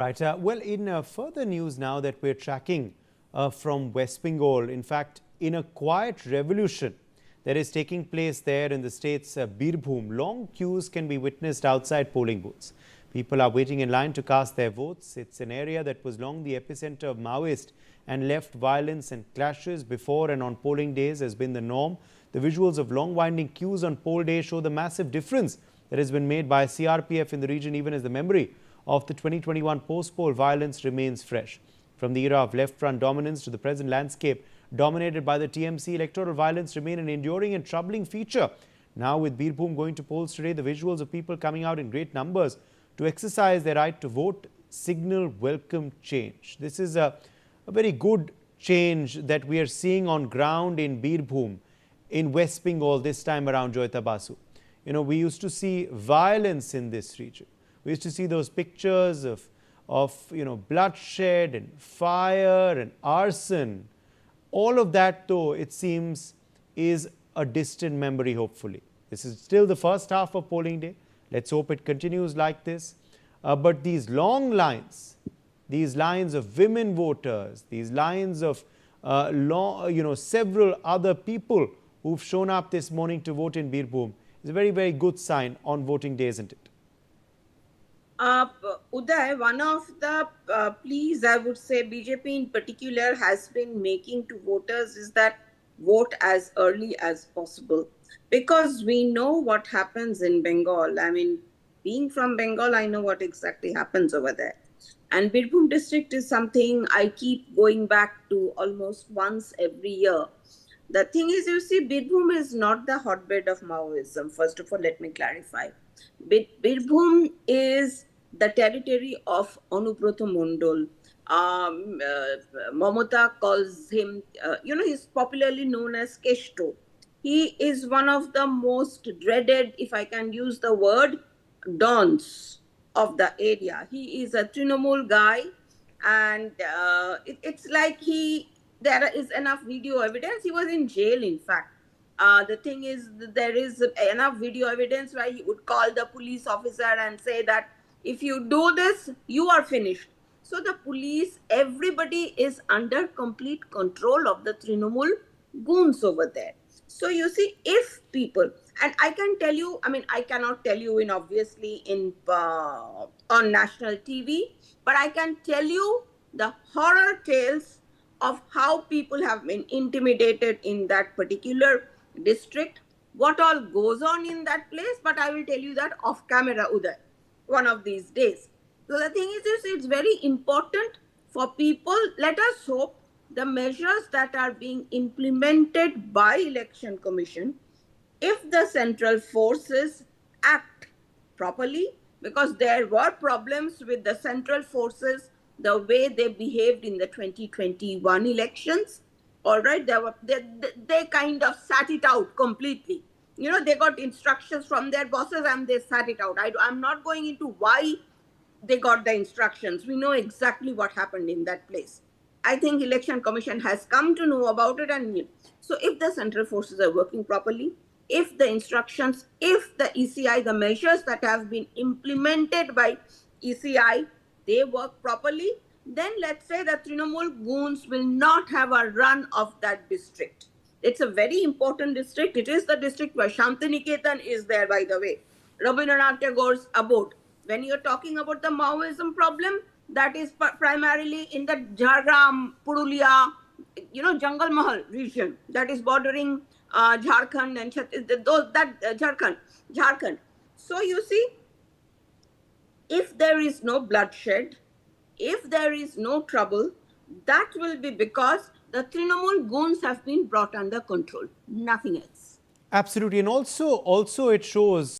Right. Well, in further news now that we're tracking from West Bengal, in fact, in a quiet revolution that is taking place there in the state's Birbhum, long queues can be witnessed outside polling booths. People are waiting in line to cast their votes. It's an area that was long the epicenter of Maoist and left violence and clashes before and on polling days has been the norm. The visuals of long winding queues on poll day show the massive difference that has been made by CRPF in the region, even as the memory of the 2021 post-poll violence remains fresh. From the era of left-front dominance to the present landscape dominated by the TMC, electoral violence remain an enduring and troubling feature. Now with Birbhum going to polls today, the visuals of people coming out in great numbers to exercise their right to vote signal welcome change. This is a very good change that we are seeing on ground in Birbhum, in West Bengal this time around, Joyita Basu. You know, we used to see violence in this region. We used to see those pictures of bloodshed and fire and arson. All of that, though, it seems, is a distant memory, hopefully. This is still the first half of polling day. Let's hope it continues like this. But these long lines, these lines of women voters, these lines of several other people who've shown up this morning to vote in Birbhum is a very, very good sign on voting day, isn't it? Uday, one of the pleas I would say BJP in particular has been making to voters is that vote as early as possible, because we know what happens in Bengal. I mean, being from Bengal, I know what exactly happens over there. And Birbhum district is something I keep going back to almost once every year. The thing is, you see, Birbhum is not the hotbed of Maoism. First of all, let me clarify. Birbhum is the territory of Anubrata Mondal. Mamata calls him, he's popularly known as Keshto. He is one of the most dreaded, if I can use the word, dons of the area. He is a Trinamool guy, and it's like there is enough video evidence. He was in jail, in fact. The thing is, there is enough video evidence where he would call the police officer and say that if you do this, you are finished. So the police, everybody is under complete control of the Trinamool goons over there. So you see, if people, and I can tell you, I mean, I cannot tell you obviously on national TV, but I can tell you the horror tales of how people have been intimidated in that particular district, what all goes on in that place. But I will tell you that off camera, Uday, one of these days. So the thing is, it's very important for people. Let us hope the measures that are being implemented by Election Commission, if the central forces act properly, because there were problems with the central forces, the way they behaved in the 2021 elections. All right, they kind of sat it out completely. You know, they got instructions from their bosses and they sat it out. I'm not going into why they got the instructions. We know exactly what happened in that place. I think Election Commission has come to know about it. And so if the central forces are working properly, if the instructions, if the ECI, the measures that have been implemented by ECI, they work properly, then let's say the Trinamool goons will not have a run of that district. It's a very important district. It is the district where Shantiniketan is there, by the way, Rabindranath Tagore's abode. When you're talking about the Maoism problem, that is primarily in the Jhargram, Purulia, Jungle Mahal region that is bordering Jharkhand and Jharkhand. So you see, if there is no bloodshed, if there is no trouble, that will be because the Trinamool goons have been brought under control, nothing else. Absolutely. And also it shows